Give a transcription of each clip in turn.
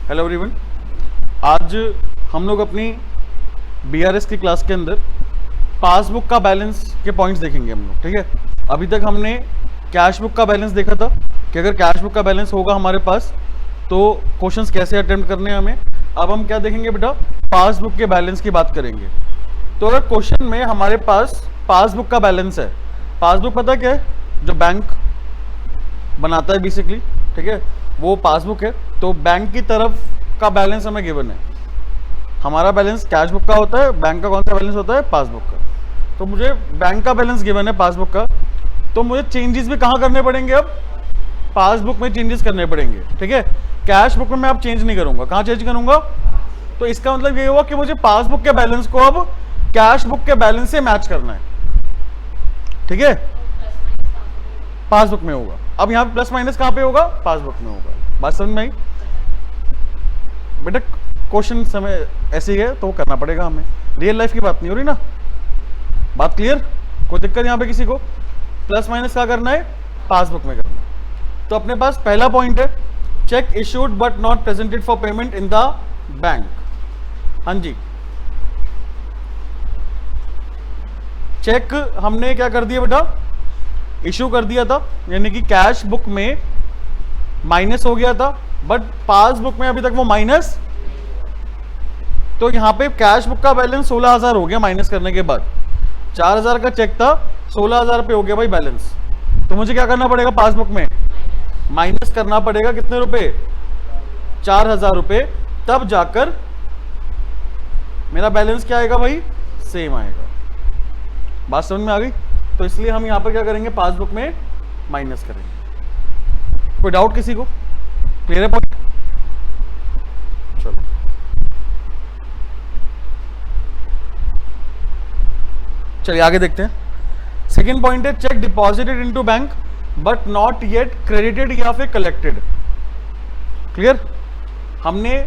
Hello everyone. आज हम लोग अपनी बीआरएस की क्लास के अंदर पासबुक का बैलेंस के पॉइंट्स देखेंगे हम लोग। ठीक है, अभी तक हमने कैश बुक का बैलेंस देखा था कि अगर कैश बुक का बैलेंस होगा हमारे पास तो क्वेश्चंस कैसे अटेम्प्ट करने हैं हमें। अब हम क्या देखेंगे बेटा, पासबुक के बैलेंस की बात करेंगे। तो अगर क्वेश्चन में हमारे पास पासबुक का बैलेंस है, पासबुक पता क्या है, जो बैंक बनाता है बेसिकली, ठीक है, वो पासबुक है। तो बैंक की तरफ का बैलेंस हमें गिवन है। हमारा बैलेंस कैश बुक का होता है, बैंक का कौन सा बैलेंस होता है, पासबुक का। तो मुझे बैंक का बैलेंस गिवन है पासबुक का, तो मुझे चेंजेस भी कहाँ करने पड़ेंगे, अब पासबुक में चेंजेस करने पड़ेंगे। ठीक है, कैश बुक में मैं अब चेंज नहीं करूंगा, कहाँ चेंज करूंगा। तो इसका मतलब ये हुआ कि मुझे पासबुक के बैलेंस को अब कैश बुक के बैलेंस से मैच करना है। ठीक है, पासबुक में होगा। अब यहाँ पे प्लस माइनस कहाँ पे होगा, पासबुक में होगा। बात समझ में आई बेटा? क्वेश्चन समय ऐसे ही है तो वो करना पड़ेगा हमें, रियल लाइफ की बात नहीं हो रही ना। बात क्लियर? कोई दिक्कत यहाँ पे किसी को? प्लस माइनस क्या करना है, पासबुक में करना है। तो अपने पास पहला पॉइंट है, check issued but not presented for payment in the bank. हाँ जी, चेक हमने क्या कर दिया बेटा, इशू कर दिया था, यानी कि कैश बुक में माइनस हो गया था, बट पासबुक में अभी तक वो माइनस। तो यहां पे कैश बुक का बैलेंस 16,000 हो गया माइनस करने के बाद। 4,000 का चेक था, 16,000 पे हो गया भाई बैलेंस। तो मुझे क्या करना पड़ेगा, पासबुक में माइनस करना पड़ेगा कितने रुपए, 4,000 रुपए, तब जाकर मेरा बैलेंस क्या आएगा भाई, सेम आएगा। बात समझ में आ गई? तो इसलिए हम यहां पर क्या करेंगे, पासबुक में माइनस करेंगे। कोई डाउट किसी को? क्लियर है पॉइंट? चलो चलिए आगे देखते हैं। सेकेंड पॉइंट है, check deposited into bank but not yet credited या फिर कलेक्टेड। क्लियर? हमने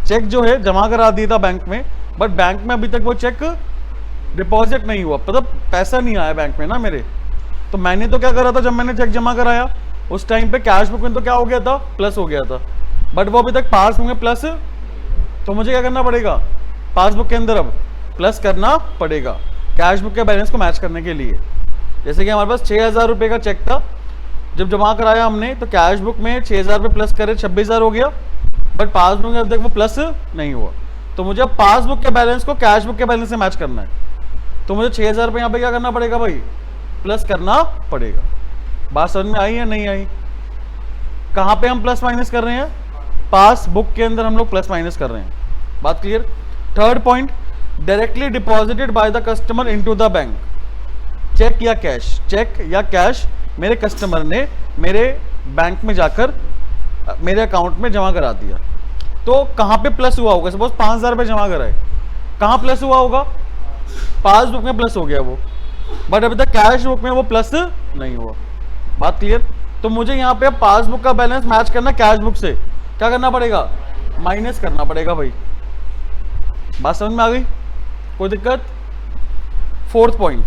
चेक जो है जमा करा दिया था बैंक में, बट बैंक में अभी तक वो चेक डिपॉजिट नहीं हुआ, मतलब पैसा नहीं आया बैंक में ना मेरे। तो मैंने तो क्या करा था, जब मैंने चेक जमा कराया उस टाइम पे कैश बुक में तो क्या हो गया था, प्लस हो गया था, बट वो अभी तक पासबुक में प्लस। तो मुझे क्या करना पड़ेगा, पासबुक के अंदर अब प्लस करना पड़ेगा कैश बुक के बैलेंस को मैच करने के लिए। जैसे कि हमारे पास 6,000 रुपये का चेक था, जब जमा कराया हमने तो कैश बुक में 6,000 रुपये प्लस करे 26,000 हो गया, बट पासबुक में अब तक वो प्लस नहीं हुआ। तो मुझे अब पासबुक के बैलेंस को कैश बुक के बैलेंस से मैच करना है। तो मुझे 6,000 रुपये यहाँ पे क्या करना पड़ेगा भाई, प्लस करना पड़ेगा। बात समझ में आई या नहीं आई? कहाँ पे हम प्लस माइनस कर रहे हैं, पासबुक के अंदर हम लोग प्लस माइनस कर रहे हैं। बात clear? Third point, directly deposited by the customer into the bank. Cheque या कैश, चेक या कैश मेरे कस्टमर ने मेरे बैंक में जाकर मेरे अकाउंट में जमा करा दिया। तो कहाँ पे प्लस हुआ होगा, सपोज 5,000 रुपये जमा कराए, कहाँ प्लस हुआ होगा, पासबुक में प्लस हो गया वो, बट अभी तक कैश बुक में वो प्लस नहीं हुआ। बात क्लियर? तो मुझे यहाँ पे पासबुक का बैलेंस मैच करना कैश बुक से, क्या करना पड़ेगा, माइनस करना पड़ेगा भाई। बात समझ में आ गई? कोई दिक्कत? Fourth point,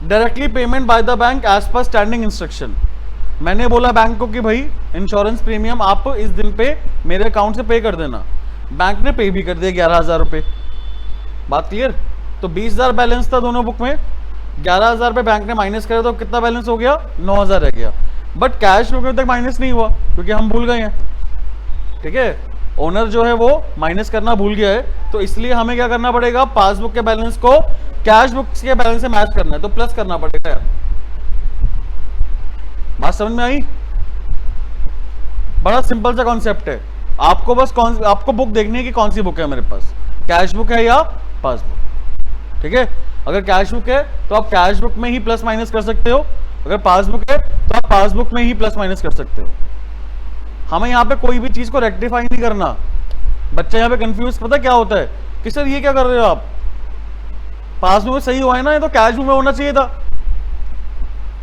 directly payment by the bank as per standing instruction. मैंने बोला बैंक को कि भाई इंश्योरेंस प्रीमियम आप इस दिन पे मेरे अकाउंट से पे कर देना, बैंक ने पे भी कर दिया 11,000 रुपये। बात क्लियर? तो 20,000 बैलेंस था दोनों बुक में, 11,000 रुपये बैंक ने माइनस करा तो कितना बैलेंस हो गया, 9,000 रह गया। बट कैश बुक में तक माइनस नहीं हुआ क्योंकि हम भूल गए हैं। ठीक है, ओनर जो है वो माइनस करना भूल गया है, तो इसलिए हमें क्या करना पड़ेगा, पासबुक के बैलेंस को कैश बुक के बैलेंस से मैच करना है, तो प्लस करना पड़ेगा यार। बात समझ में आई? बड़ा सिंपल सा कॉन्सेप्ट है। आपको बस आपको बुक देखनी है कि कौन सी बुक है मेरे पास, कैश बुक है या पासबुक। ठीक है, अगर कैश बुक है तो आप कैश बुक में ही प्लस माइनस कर सकते हो, अगर पासबुक है तो आप पासबुक में ही प्लस माइनस कर सकते हो। हमें यहाँ पे कोई भी चीज को रेक्टिफाई नहीं करना। बच्चा यहाँ पे कंफ्यूज पता क्या होता है कि सर ये क्या कर रहे हो आप, पासबुक में सही हुआ है ना, ये तो कैश बुक में होना चाहिए था।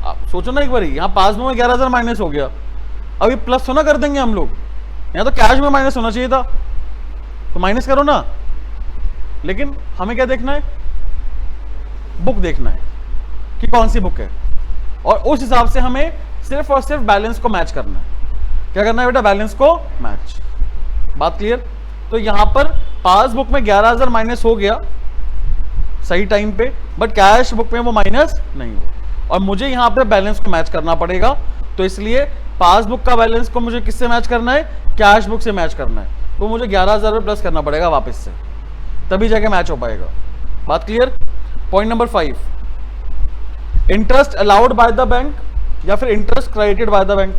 आप सोचो ना एक बार, यहाँ पासबुक में 11,000 माइनस हो गया, अभी प्लस होना कर देंगे हम लोग, यहाँ तो कैश में माइनस होना चाहिए था, तो माइनस करो ना। लेकिन हमें क्या देखना है, बुक देखना है कि कौन सी बुक है, और उस हिसाब से हमें सिर्फ और सिर्फ बैलेंस को मैच करना है। क्या करना है बेटा, बैलेंस को मैच। बात क्लियर। तो यहां पर पासबुक में 11,000 माइनस हो गया सही टाइम पे, बट कैश बुक में वो माइनस नहीं हुआ, और मुझे यहां पे बैलेंस को मैच करना पड़ेगा। तो इसलिए पासबुक का बैलेंस को मुझे किससे मैच करना है, कैश बुक से मैच करना है। तो मुझे 11,000 रुपये प्लस करना पड़ेगा वापस से, तभी जाके मैच हो पाएगा। बात clear. Point number 5, interest allowed by the bank या फिर interest credited bye the bank.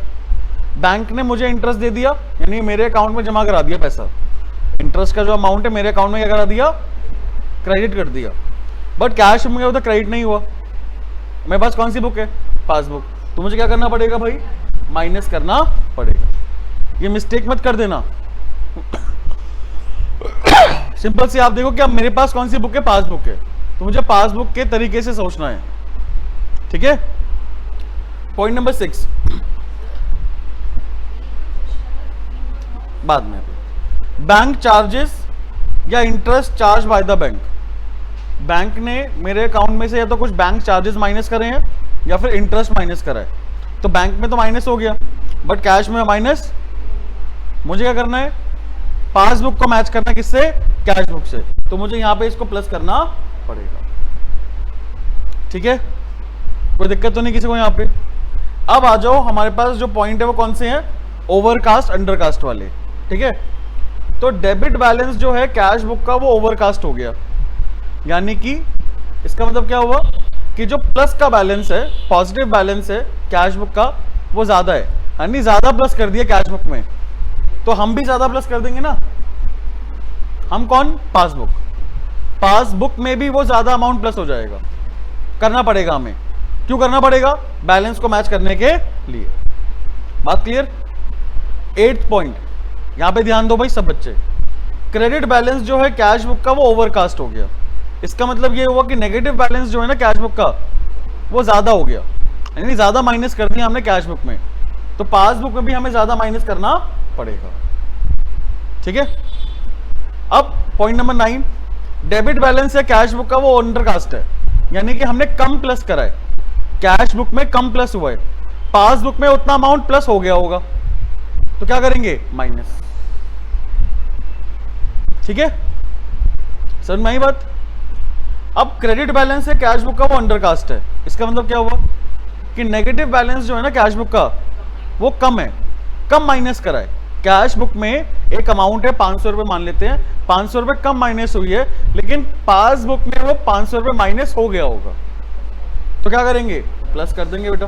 Bank ने मुझे इंटरेस्ट दे दिया, यानी मेरे अकाउंट में जमा करा दिया पैसा, इंटरेस्ट का जो अमाउंट है मेरे अकाउंट में क्या करा दिया, क्रेडिट कर दिया, बट कैश में तो क्रेडिट नहीं हुआ। मेरे पास कौन सी बुक है, पासबुक। तो मुझे क्या करना पड़ेगा भाई, माइनस करना पड़ेगा। ये मिस्टेक मत कर देना। सिंपल से आप देखो कि अब मेरे पास कौन सी बुक है, पासबुक है, तो मुझे पासबुक के तरीके से सोचना है, ठीक है। पॉइंट नंबर 6, बाद में, बैंक चार्जेस या interest charge by the bank. Bank ने मेरे अकाउंट में से या तो कुछ बैंक चार्जेस माइनस करे हैं या फिर इंटरेस्ट माइनस करा है। तो बैंक में तो माइनस हो गया, बट कैश में माइनस। मुझे क्या करना है, पासबुक को मैच करना है किससे, कैश बुक से। तो मुझे यहां पे इसको प्लस करना पड़ेगा, ठीक है। कोई दिक्कत तो नहीं किसी को यहां पे। अब आ जाओ, हमारे पास जो पॉइंट है वो कौन से हैं, ओवरकास्ट अंडरकास्ट वाले, ठीक है। तो डेबिट बैलेंस जो है कैश बुक का वो ओवरकास्ट हो गया, यानी कि इसका मतलब क्या हुआ कि जो प्लस का बैलेंस है, पॉजिटिव बैलेंस है कैश बुक का, वो ज्यादा है, यानी ज्यादा प्लस कर दिया कैश बुक में। तो हम भी ज्यादा प्लस कर देंगे ना, हम कौन, पासबुक। पासबुक में भी वो ज्यादा अमाउंट प्लस हो जाएगा, करना पड़ेगा हमें। क्यों करना पड़ेगा, बैलेंस को मैच करने के लिए। बात क्लियर। 8th पॉइंट, यहां पे ध्यान दो भाई सब बच्चे। क्रेडिट बैलेंस जो है कैश बुक का वो ओवरकास्ट हो गया। इसका मतलब ये हुआ कि नेगेटिव बैलेंस जो है ना कैश बुक का, वो ज्यादा हो गया, यानी ज्यादा माइनस कर दिया हमने कैश बुक में। तो पासबुक में भी हमें ज्यादा माइनस करना पड़ेगा, ठीक है। अब पॉइंट नंबर 9, डेबिट बैलेंस है कैश बुक का वो अंडरकास्ट है, यानी कि हमने कम प्लस करा है, कैश बुक में कम प्लस हुआ है, पासबुक में उतना अमाउंट प्लस हो गया होगा, तो क्या करेंगे, माइनस, ठीक है। समझ में आई बात। अब क्रेडिट बैलेंस है कैश बुक का वो अंडरकास्ट है, इसका मतलब क्या हुआ कि नेगेटिव बैलेंस जो है ना कैश बुक का वो कम है, कम माइनस करा है। कैश बुक में एक अमाउंट है 500 रुपए मान लेते हैं, 500 रुपए कम माइनस हुई है, लेकिन पासबुक में वो 500 रुपए माइनस हो गया होगा, तो क्या करेंगे, प्लस कर देंगे बेटा।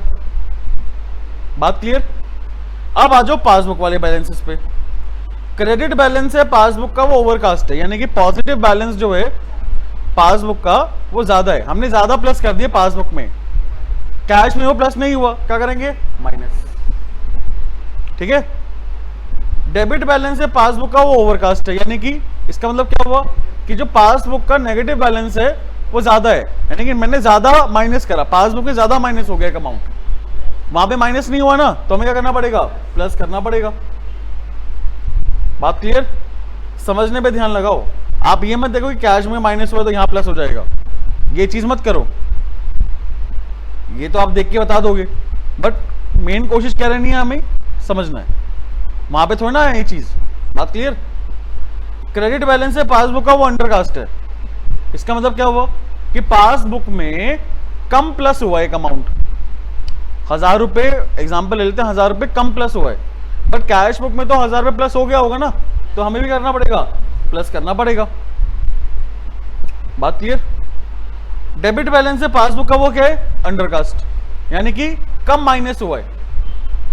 बात क्लियर। अब आ जाओ पासबुक वाले बैलेंसेस पे। क्रेडिट बैलेंस है पासबुक का वो ओवरकास्ट है, यानी कि पॉजिटिव बैलेंस जो है पासबुक का वो ज्यादा है, हमने ज्यादा प्लस कर दिया पासबुक में, कैश में वो प्लस नहीं हुआ, क्या करेंगे, माइनस, ठीक है। डेबिट बैलेंस है पासबुक का वो ओवरकास्ट है, यानी कि इसका मतलब क्या हुआ कि जो पासबुक का नेगेटिव बैलेंस है वो ज्यादा है, यानी कि मैंने ज्यादा माइनस करा, पासबुक में ज्यादा माइनस हो गया एक अमाउंट, वहां पे माइनस नहीं हुआ ना, तो हमें क्या करना पड़ेगा, प्लस करना पड़ेगा। बात क्लियर। समझने पे ध्यान लगाओ, आप ये मत देखो कि कैश में माइनस हुआ तो यहां प्लस हो जाएगा, ये चीज मत करो, ये तो आप देख के बता दोगे, बट मेन कोशिश क्या रहनी है, हमें समझना है, वहां पे थोड़ा ना है ये चीज। बात क्लियर। क्रेडिट बैलेंस है पासबुक का वो अंडरकास्ट है, इसका मतलब क्या हुआ कि पासबुक में कम प्लस हुआ एक अमाउंट, 1000 रुपए एग्जाम्पल ले लेते हैं, 1000 रुपए कम प्लस हुआ है, बट कैश बुक में तो 1000 रुपए प्लस हो गया होगा ना, तो हमें भी करना पड़ेगा, प्लस करना पड़ेगा। बात क्लियर। डेबिट बैलेंस है पासबुक का वो क्या है, अंडरकास्ट, यानी कि कम माइनस हुआ है,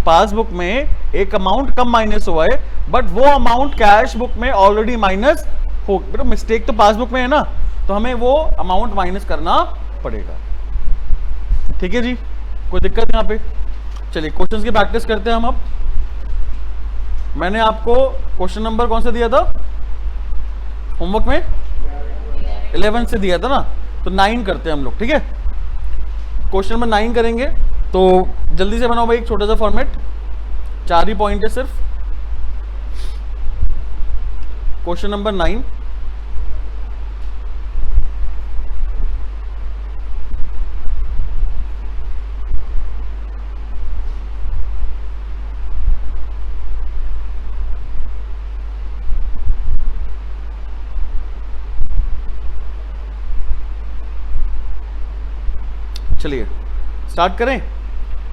पासबुक में एक अमाउंट कम माइनस हुआ है, बट वो अमाउंट कैश बुक में ऑलरेडी माइनस हो, बेटा मिस्टेक तो पासबुक में है ना, तो हमें वो अमाउंट माइनस करना पड़ेगा, ठीक है जी। कोई दिक्कत यहाँ पे। चलिए क्वेश्चंस की प्रैक्टिस करते हैं हम। अब मैंने आपको क्वेश्चन नंबर कौन सा दिया था होमवर्क में, 11 से दिया था ना, तो 9 करते हैं हम लोग, ठीक है। क्वेश्चन नंबर 9 करेंगे, तो जल्दी से बनाओ भाई एक छोटा सा फॉर्मेट, 4 ही पॉइंट है सिर्फ। क्वेश्चन नंबर 9, चलिए स्टार्ट करें।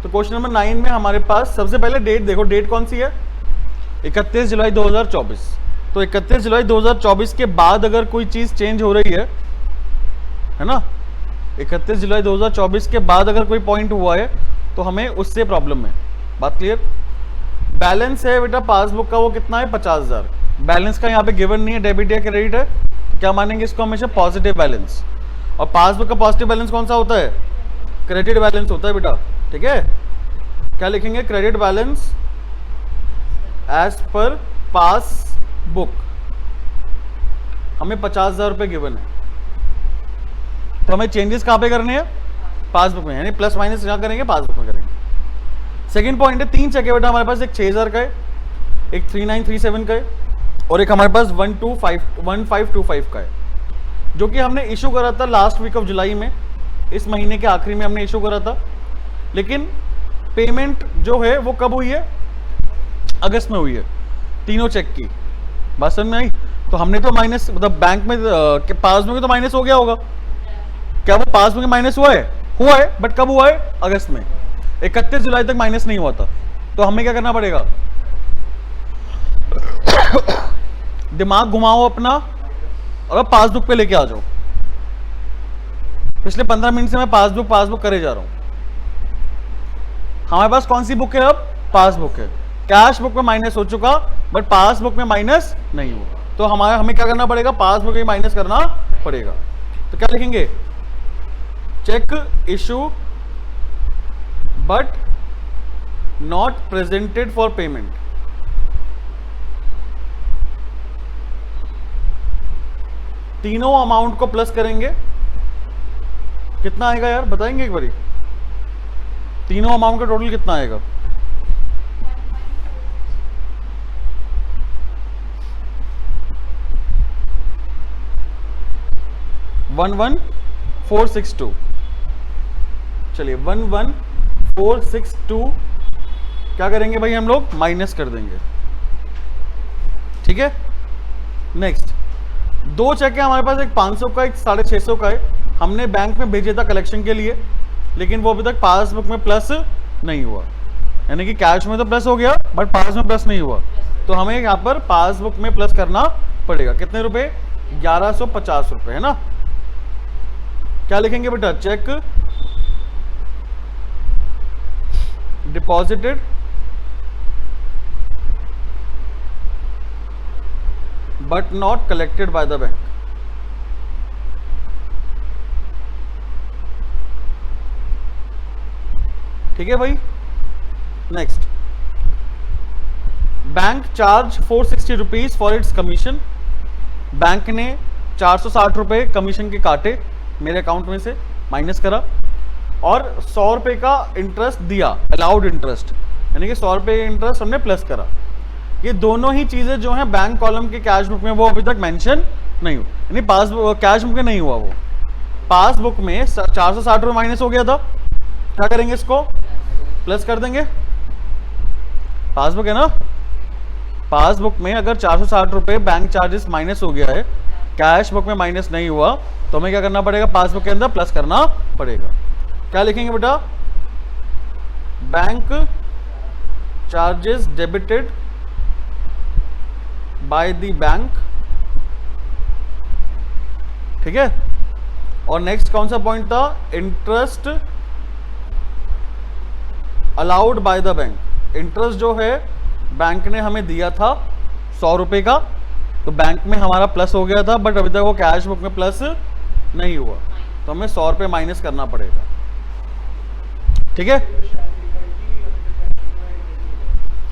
तो क्वेश्चन नंबर 9 में हमारे पास सबसे पहले डेट देखो, डेट कौन सी है? 31 जुलाई 2024। तो 31 जुलाई 2024 के बाद अगर कोई चीज चेंज हो रही है ना, 31 जुलाई 2024 के बाद अगर कोई पॉइंट हुआ है तो हमें उससे प्रॉब्लम है। बात क्लियर? बैलेंस है बेटा पासबुक का, वो कितना है? 50,000। बैलेंस का यहाँ पे गिवन नहीं है, डेबिट या क्रेडिट है, क्या मानेंगे इसको? हमेशा पॉजिटिव बैलेंस। और पासबुक का पॉजिटिव बैलेंस कौन सा होता है? क्रेडिट बैलेंस होता है बेटा, ठीक है? क्या लिखेंगे? Credit balance as per passbook. हमें 50,000 रुपये गिवन है, तो हमें चेंजेस कहाँ पे करने हैं? पासबुक में, यानी प्लस माइनस क्या करेंगे? पासबुक में करेंगे। सेकंड पॉइंट है 3 चेक है बेटा हमारे पास, एक 6,000 का है, एक 3937 का है, और एक हमारे पास 1525 का है, जो कि हमने इशू करा था लास्ट वीक ऑफ जुलाई में, इस महीने के आखिरी में हमने इशू करा था। लेकिन पेमेंट जो है वो कब हुई है? अगस्त में हुई है, तीनों चेक की। बात समझ में आई? तो हमने तो माइनस, मतलब बैंक में पासबुक में तो माइनस हो गया होगा, क्या वो पासबुक में माइनस हुआ है? हुआ है, बट कब हुआ है? अगस्त में। 31 जुलाई तक माइनस नहीं हुआ था। तो हमें क्या करना पड़ेगा? दिमाग घुमाओ अपना और पासबुक पे लेके आ जाओ। पिछले 15 मिनट से मैं पासबुक करे जा रहा हूं। हमारे पास कौन सी बुक है? अब पासबुक है। कैश बुक में माइनस हो चुका, बट पासबुक में माइनस नहीं हुआ। तो हमें क्या करना पड़ेगा? पासबुक में माइनस करना पड़ेगा। तो क्या लिखेंगे? Cheque issue but not presented for payment. तीनों अमाउंट को प्लस करेंगे, कितना आएगा यार बताएंगे एक बारी? तीनों अमाउंट का टोटल कितना आएगा? वन 11462। चलिए 11462 क्या करेंगे भाई? हम लोग माइनस कर देंगे, ठीक है? नेक्स्ट, दो चेक है हमारे पास, एक 500 का, एक 650 का है। हमने बैंक में भेजे था कलेक्शन के लिए, लेकिन वो अभी तक पासबुक में प्लस नहीं हुआ, यानी कि कैश में तो प्लस हो गया बट पास में प्लस नहीं हुआ। तो हमें यहाँ पर पासबुक में प्लस करना पड़ेगा। कितने रुपए? 1150 रुपए, है ना? क्या लिखेंगे बेटा? Cheque deposited but not collected by the bank. ठीक है भाई? Next, bank charge 460 rupees for its commission. Bank ने 460 रुपए कमीशन के काटे, मेरे अकाउंट में से माइनस करा, और 100 रुपए का इंटरेस्ट दिया, अलाउड इंटरेस्ट, यानी कि 100 रुपए इंटरेस्ट हमने प्लस करा। ये दोनों ही चीजें जो हैं बैंक कॉलम के कैश बुक में वो अभी तक मेंशन नहीं हुआ, यानी पासबुक कैश बुक में नहीं हुआ। वो पासबुक में 460 रुपए माइनस हो गया था, क्या करेंगे? इसको प्लस कर देंगे। पासबुक है ना, पासबुक में अगर 460 रुपए बैंक चार्जेस माइनस हो गया है, कैश बुक में माइनस नहीं हुआ, तो हमें क्या करना पड़ेगा? पासबुक के अंदर प्लस करना पड़ेगा। क्या लिखेंगे बेटा? Bank charges debited bye the bank, ठीक है? और नेक्स्ट कौन सा पॉइंट था? Interest allowed by the bank. Interest जो है बैंक ने हमें दिया था 100 रुपए का, तो बैंक में हमारा प्लस हो गया था, बट अभी तक वो कैश बुक में प्लस नहीं हुआ, तो हमें 100 रुपए माइनस करना पड़ेगा, ठीक है?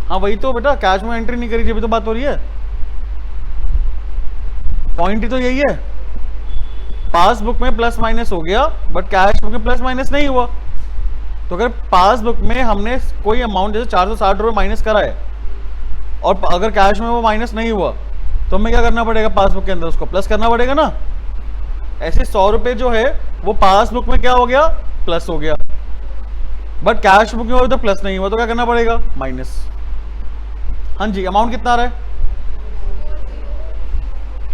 हाँ वही तो बेटा, कैश में एंट्री नहीं करी थी, अभी तो बात हो रही है। पॉइंट ही तो यही है, पासबुक में प्लस माइनस हो गया बट कैश बुक में प्लस माइनस नहीं हुआ। तो अगर पासबुक में हमने कोई अमाउंट जैसे 460 रुपये माइनस करा है और अगर कैश में वो माइनस नहीं हुआ, तो हमें क्या करना पड़ेगा? पासबुक के अंदर उसको प्लस करना पड़ेगा ना। ऐसे 100 रुपये जो है वो पासबुक में क्या हो गया? प्लस हो गया, बट कैश बुक में हो तो प्लस नहीं हुआ, तो क्या करना पड़ेगा? माइनस। हाँ जी, अमाउंट कितना आ रहा है?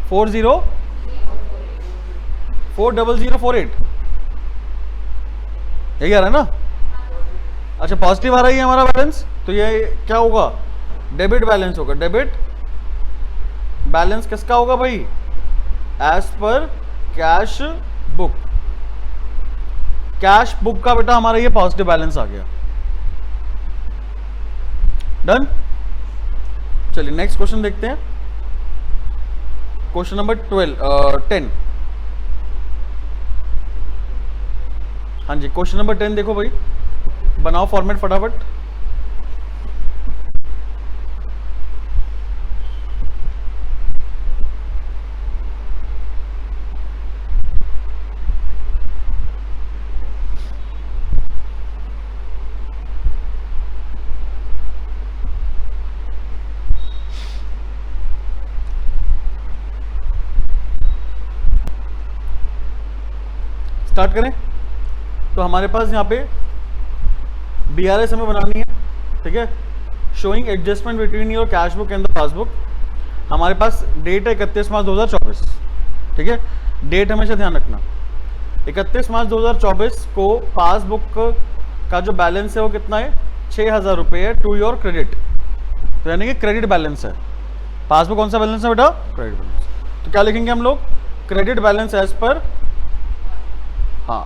40048। यही आ रहा है ना? अच्छा, पॉजिटिव आ रही है हमारा बैलेंस, तो ये क्या होगा? डेबिट बैलेंस होगा। डेबिट बैलेंस किसका होगा भाई? As per cash book. Cash book का बेटा हमारा ये पॉजिटिव बैलेंस आ गया। डन। चलिए नेक्स्ट क्वेश्चन देखते हैं। Question number 10। हाँ जी, क्वेश्चन नंबर 10 देखो भाई, बनाओ फॉर्मेट फटाफट। स्टार्ट करें। तो हमारे पास यहाँ पे BRS हमें बनानी है, ठीक है। Showing adjustment between your cash book and the passbook. हमारे पास डेट है 31 मार्च 2024, ठीक है। डेट हमेशा ध्यान रखना। 31 मार्च 2024 को पासबुक का जो बैलेंस है वो कितना है? 6,000 रुपये है टू योर क्रेडिट, तो यानी कि क्रेडिट बैलेंस है। पासबुक कौन सा बैलेंस है बेटा? Credit balance. तो क्या लिखेंगे हम लोग? क्रेडिट बैलेंस एज पर, हाँ,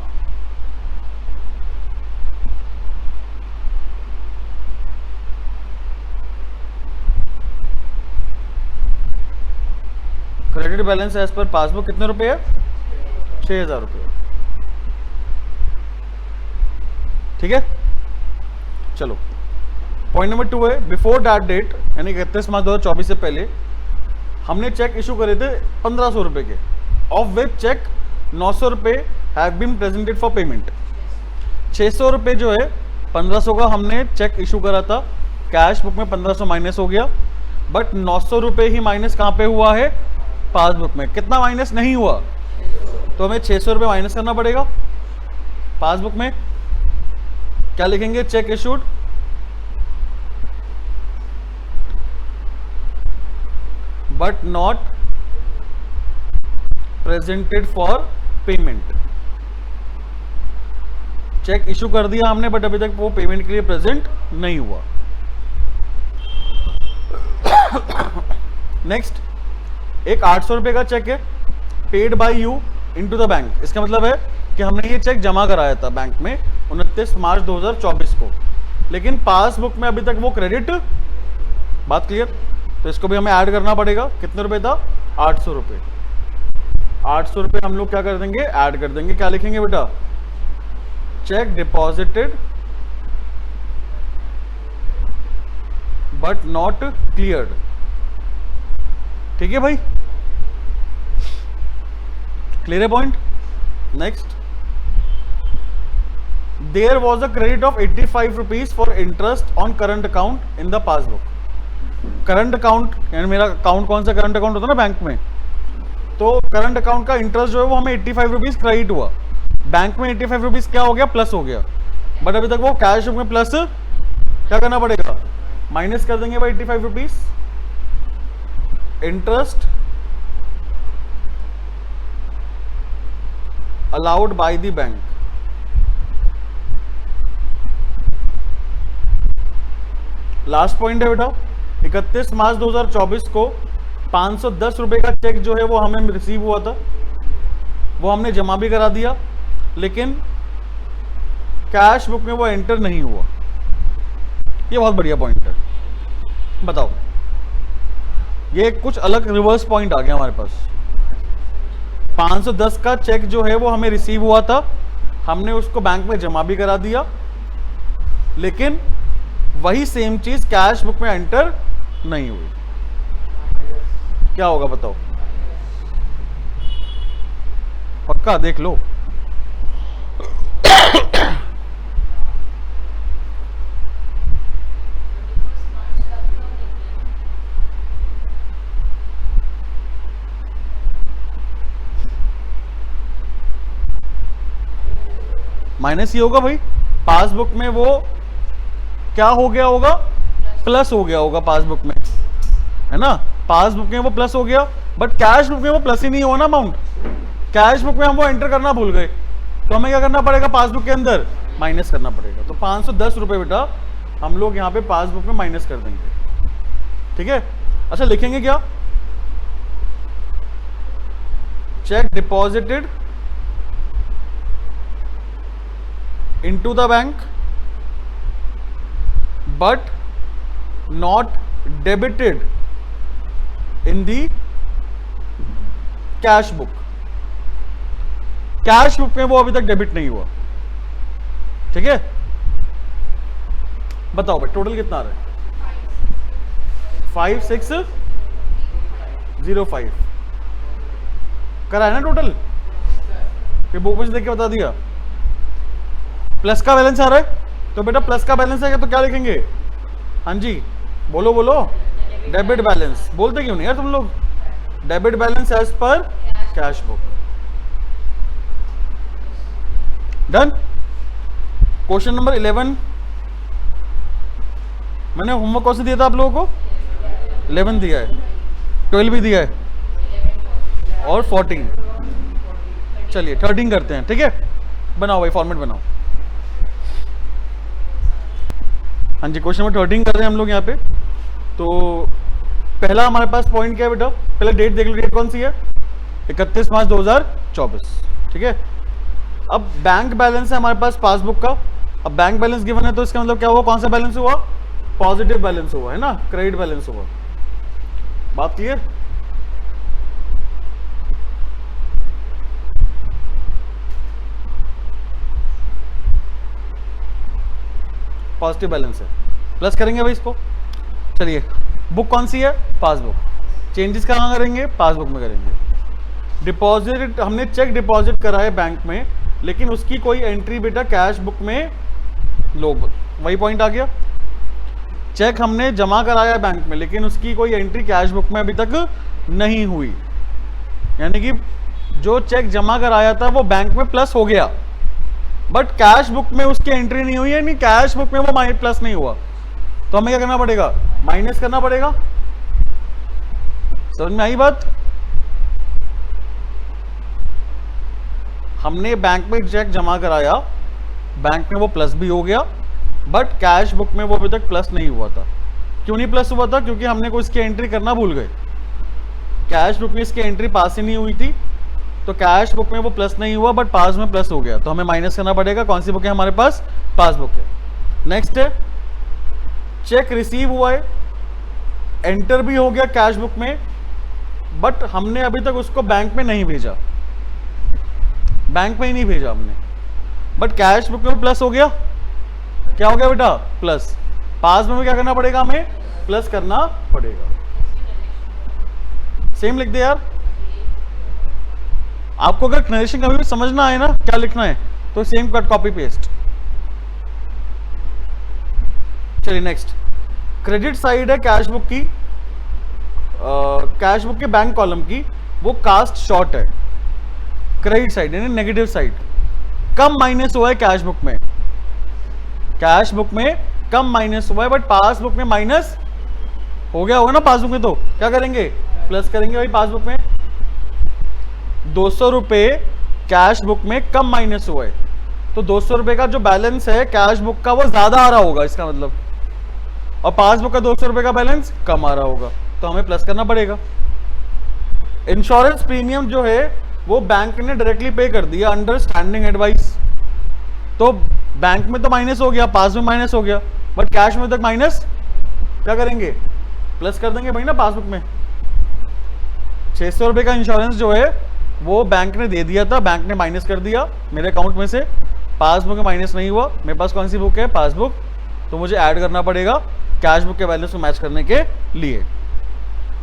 credit balance as per passbook कितने रुपए है? 6,000 रुपये, ठीक है। चलो पॉइंट नंबर 2 है, बिफोर दैट डेट यानी 31 मार्च 2024 से पहले हमने चेक इशू करे थे 1,500 रुपए के, ऑफ विच चेक 900 रुपए have been presented for payment. 600 रुपए जो है 1,500 का हमने चेक इशू करा था, कैश बुक में 1,500 माइनस हो गया, बट 900 रुपए ही माइनस कहाँ पे हुआ है? पासबुक में। कितना माइनस नहीं हुआ? तो हमें 600 रुपये माइनस करना पड़ेगा पासबुक में। क्या लिखेंगे? Cheque issued but not presented for payment. Cheque issue कर दिया हमने, बट अभी तक वो पेमेंट के लिए प्रेजेंट नहीं हुआ। नेक्स्ट, एक 800 रुपए का चेक है, paid by you into the bank. इसका मतलब है कि हमने ये चेक जमा कराया था बैंक में 29 मार्च 2024 को, लेकिन पासबुक में अभी तक वो क्रेडिट, बात क्लियर? तो इसको भी हमें ऐड करना पड़ेगा। कितने रुपए था? 800 रुपये। 800 रुपये हम लोग क्या कर देंगे? ऐड कर देंगे। क्या लिखेंगे बेटा? Cheque deposited but not cleared, ठीक है भाई, क्लियर है point? Next, there was a credit of 85 rupees for interest on current account in the passbook. Current account यानी मेरा अकाउंट कौन सा? करंट अकाउंट होता है ना बैंक में, तो करंट अकाउंट का इंटरेस्ट जो है वो हमें 85 रुपीज क्रेडिट हुआ। बैंक में 85 रुपीज क्या हो गया? प्लस हो गया, बट अभी तक वो कैश में प्लस क्या करना पड़ेगा? माइनस कर देंगे भाई 85 rupees. Interest allowed by the bank. Last point है बेटा, 31 मार्च 2024 को 510 रुपए का चेक जो है वो हमें रिसीव हुआ था, वो हमने जमा भी करा दिया, लेकिन कैश बुक में वो एंटर नहीं हुआ। ये बहुत बढ़िया पॉइंट है। बताओ, ये कुछ अलग रिवर्स पॉइंट आ गया हमारे पास। 510 का चेक जो है वो हमें रिसीव हुआ था, हमने उसको बैंक में जमा भी करा दिया, लेकिन वही सेम चीज कैश बुक में एंटर नहीं हुई। क्या होगा बताओ? पक्का देख लो। माइनस ही होगा भाई। पासबुक में वो क्या हो गया होगा? प्लस हो गया होगा पासबुक में, है ना? पासबुक में वो प्लस हो गया, बट कैश बुक में वो प्लस ही नहीं हुआ ना अमाउंट। कैश बुक में हम वो एंटर करना भूल गए, तो हमें क्या करना पड़ेगा? पासबुक के अंदर माइनस करना पड़ेगा। तो 510 रुपये बेटा हम लोग यहाँ पे पासबुक में माइनस कर देंगे, ठीक है। अच्छा लिखेंगे क्या, check deposited into the bank but not debited in the cash book. Cash book में वो अभी तक डेबिट नहीं हुआ, ठीक है। बताओ भाई टोटल कितना आ रहा है, 5605 करा है ना टोटल, फिर बुक में देख के बता दिया। प्लस का बैलेंस आ रहा है, तो बेटा प्लस का बैलेंस है तो क्या लिखेंगे, हाँ जी बोलो बोलो, डेबिट बैलेंस। बोलते क्यों नहीं यार तुम लोग, debit balance as per cash book. Done. Question number 11 मैंने होमवर्क कौन से दिया था आप लोगों को, 11 दिया है, 12 भी दिया है और 14। चलिए 13 करते हैं, ठीक है। बनाओ भाई फॉर्मेट बनाओ। हाँ जी क्वेश्चन नंबर 13 कर रहे हैं हम लोग यहाँ पे। तो पहला हमारे पास पॉइंट क्या है बेटा, पहले डेट देख लो, डेट कौन सी है, 31 मार्च 2024, ठीक है। अब बैंक बैलेंस है हमारे पास पासबुक का। अब बैंक बैलेंस गिवन है तो इसका मतलब क्या हुआ, कौन सा बैलेंस हुआ, पॉजिटिव बैलेंस हुआ है ना, क्रेडिट बैलेंस हुआ। बात क्लियर। पॉजिटिव बैलेंस है, प्लस करेंगे भाई इसको। चलिए बुक कौन सी है, पासबुक। चेंजेस कहाँ करेंगे, पासबुक में करेंगे। डिपॉजिट हमने चेक डिपॉजिट करा है बैंक में, लेकिन उसकी कोई एंट्री बेटा कैश बुक में, लो वही पॉइंट आ गया। चेक हमने जमा कराया है बैंक में, लेकिन उसकी कोई एंट्री कैश बुक में अभी तक नहीं हुई, यानी कि जो चेक जमा कराया था वो बैंक में प्लस हो गया, बट कैश बुक में उसकी एंट्री नहीं हुई, यानी कैश बुक में वो प्लस नहीं हुआ। तो हमें क्या करना पड़ेगा, माइनस करना पड़ेगा। समझ में आई बात। हमने बैंक में चेक जमा कराया, बैंक में वो प्लस भी हो गया, बट कैश बुक में वो अभी तक प्लस नहीं हुआ था। क्यों नहीं प्लस हुआ था, क्योंकि हमने कोई इसकी एंट्री करना भूल गए। कैश बुक में इसकी एंट्री पास ही नहीं हुई थी, तो कैश बुक में वो प्लस नहीं हुआ, बट पास में प्लस हो गया, तो हमें माइनस करना पड़ेगा। कौन सी बुक है हमारे पास, पासबुक है। नेक्स्ट है चेक रिसीव हुआ है, एंटर भी हो गया कैश बुक में, बट हमने अभी तक उसको बैंक में नहीं भेजा, बैंक में ही नहीं भेजा हमने, बट कैश बुक में प्लस हो गया। क्या हो गया बेटा, प्लस। पास में क्या करना पड़ेगा, हमें प्लस करना पड़ेगा। सेम लिख दे यार। आपको अगर नरेशन कभी भी समझना है ना क्या लिखना है, तो सेम कट कॉपी पेस्ट। चलिए नेक्स्ट, क्रेडिट साइड है कैश बुक की, कैश बुक के बैंक कॉलम की, वो कास्ट शॉर्ट है। क्रेडिट साइड यानी नेगेटिव साइड, कम माइनस हुआ है कैश बुक में, कैश बुक में कम माइनस हुआ है, बट पासबुक में माइनस हो गया होगा ना। पासबुक में तो क्या करेंगे, प्लस करेंगे भाई। पासबुक में 200 रुपए कैश बुक में कम माइनस हुआ है, तो 200 रुपए का जो बैलेंस है कैश बुक का वो ज्यादा आ रहा होगा इसका मतलब, और पासबुक का 200 रुपए का बैलेंस कम आ रहा होगा, तो हमें प्लस करना पड़ेगा। इंश्योरेंस प्रीमियम जो है वो बैंक ने डायरेक्टली पे कर दिया अंडर स्टैंडिंग एडवाइस, तो बैंक में तो माइनस हो गया, पास में माइनस हो गया, बट कैश में तक माइनस क्या करेंगे, प्लस कर देंगे भाई ना। पासबुक में 600 रुपए का इंश्योरेंस जो है वो बैंक ने दे दिया था, बैंक ने माइनस कर दिया मेरे अकाउंट में से, पासबुक में माइनस नहीं हुआ। मेरे पास कौन सी बुक है, पासबुक, तो मुझे ऐड करना पड़ेगा कैश बुक के बैलेंस को मैच करने के लिए।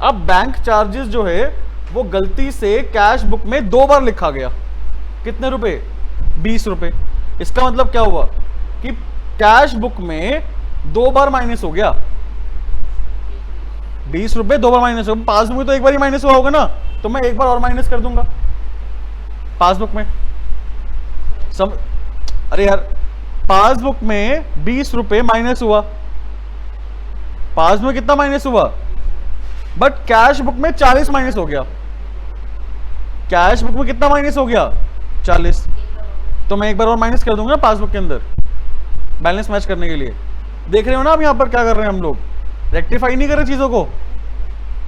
अब बैंक चार्जेस जो है वो गलती से कैश बुक में 2 बार लिखा गया। कितने रुपए, 20 रुपए। इसका मतलब क्या हुआ कि कैश बुक में 2 बार माइनस हो गया, 20 रुपए 2 बार माइनस हो गया। पासबुक में तो एक बार ही माइनस हुआ होगा ना, तो मैं एक बार और माइनस कर दूंगा पासबुक में। अरे यार, पासबुक में 20 रुपए माइनस हुआ, पासबुक में कितना माइनस हुआ, बट कैश बुक में 40 माइनस हो गया। कैश बुक में कितना माइनस हो गया, 40, तो मैं एक बार और माइनस कर दूंगा पासबुक के अंदर। बैलेंस मैच करने के लिए। देख रहे हो ना आप यहाँ पर क्या कर रहे हैं हम लोग, रेक्टिफाई नहीं कर रहे चीजों को,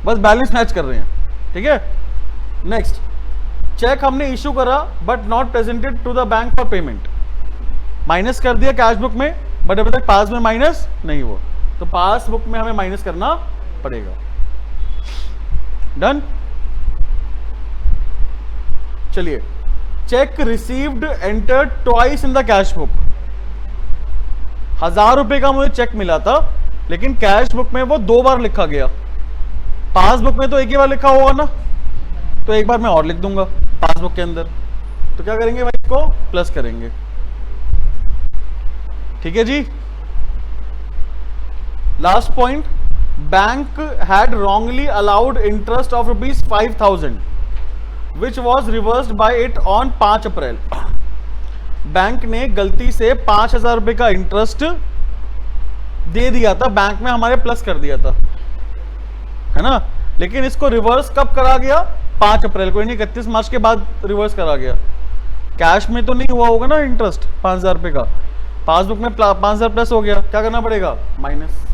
बस बैलेंस मैच कर रहे हैं। ठीक है, नेक्स्ट, चेक हमने इशू करा but not presented to the bank for payment, minus कर दिया कैश बुक में बट अभी तक पास में माइनस नहीं हुआ, तो पास बुक में हमें माइनस करना पड़ेगा। डन। चलिए, check received entered twice in the cash book, 1000 रुपए का मुझे चेक मिला था लेकिन कैश बुक में वो 2 बार लिखा गया, पासबुक में तो एक ही बार लिखा होगा ना, तो एक बार मैं और लिख दूंगा पासबुक के अंदर, तो क्या करेंगे भाई, इसको प्लस करेंगे। ठीक है जी। Last point, bank had wrongly allowed interest of ₹5000 which was reversed by it on 5 April. Bank ने गलती से 5000 रुपए का इंटरेस्ट दे दिया था, बैंक में हमारे प्लस कर दिया था, है ना, लेकिन इसको रिवर्स कब करा गया, 5 अप्रैल को, यानी 31 मार्च के बाद रिवर्स करा गया। कैश में तो नहीं हुआ होगा ना इंटरेस्ट 5000 रुपए का, पासबुक में 5000 प्लस हो गया, क्या करना पड़ेगा, माइनस।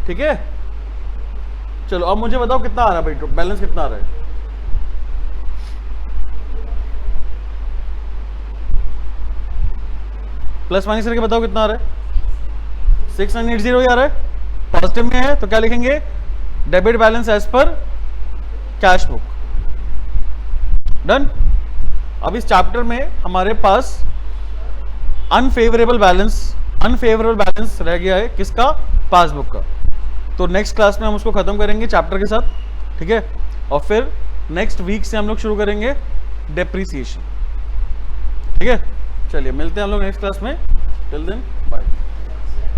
ठीक है, चलो अब मुझे बताओ कितना आ रहा है भाई, बैलेंस कितना आ रहा है। प्लस माइनस करके बताओ कितना आ रहा है, 6980 ही आ रहा है। पॉजिटिव में है तो क्या लिखेंगे, debit balance as per cash book. Done. अब इस चैप्टर में हमारे पास अनफेवरेबल बैलेंस रह गया है, किसका, पासबुक का। तो नेक्स्ट क्लास में हम उसको खत्म करेंगे चैप्टर के साथ। ठीक है, और फिर नेक्स्ट वीक से हम लोग शुरू करेंगे डेप्रिसिएशन। ठीक है, चलिए मिलते हैं हम लोग नेक्स्ट क्लास में। Till then